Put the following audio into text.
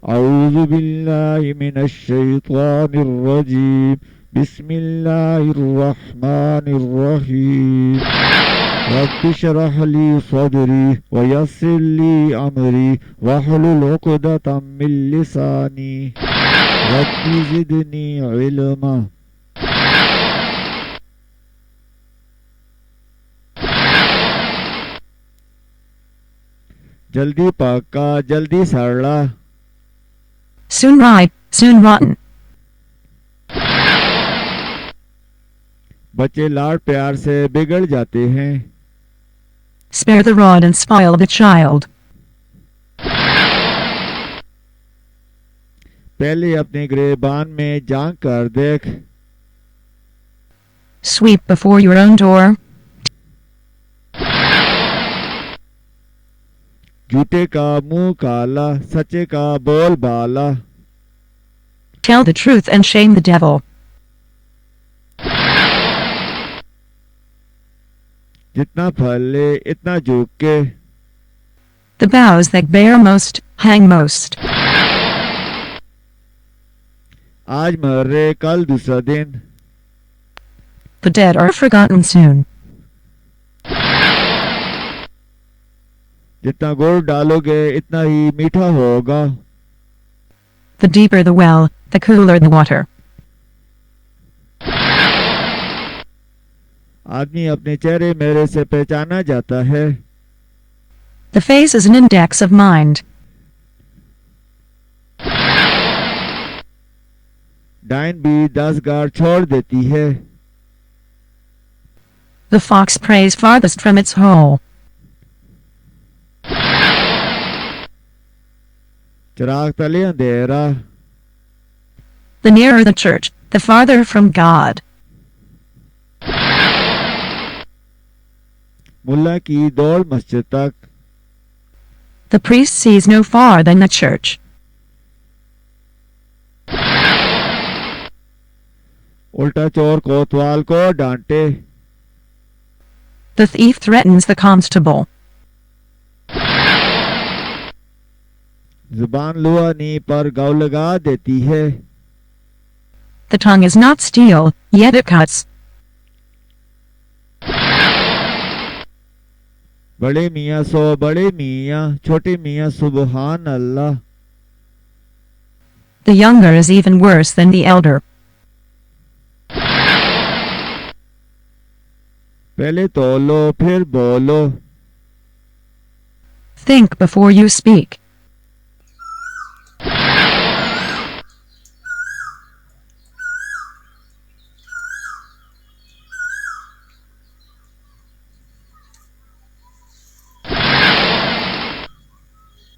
अऊज़ु बिल्लाहि मिनश शैतानिर रजीम। बिस्मिल्लाहिर रहमानिर रहीम। रब्बि श्रह ली सदरी व यस्सिर ली अमरी वहलुल उक़दतम मिन लिसानी रब्बि ज़िदनी इल्मा। जल्दी पक्का जल्दी सरला। Soon ripe, soon rotten. बच्चे लाड़ प्यार से बिगड़ जाते हैं। Spare the rod and spoil the child. पहले अपने गिरेबान में झांक कर देख। Sweep before your own door. झूठे का मुंह काला सच्चे का बोल बाला। Tell the truth and shame the devil. जितना फल ले इतना झुक के। The boughs that bear most, hang most. आज मर रहे कल दूसरा दिन। The dead are forgotten soon. जितना गुड़ डालोगे इतना ही मीठा होगा। The deeper the well, the cooler the water. आदमी अपने चेहरे मेरे से पहचाना जाता है। The face is an index of mind. डाइन भी 10 गार छोड़ देती है। The fox prays farthest from its hole. चिराग तले अंधेरा। The nearer the church, the farther from God. मुल्ला की दौड़ मस्जिद तक। The priest sees no farther than the church. उल्टा चोर कोतवाल को डांटे। The thief threatens the constable. जुबान लुआनी पर गौ लगा देती है। The tongue is not steel, yet it cuts. बड़े मियाँ सो बड़े मियाँ छोटे मियाँ सुबहान अल्लाह। The younger is even worse than the elder. पहले तोलो फिर बोलो। Think before you speak.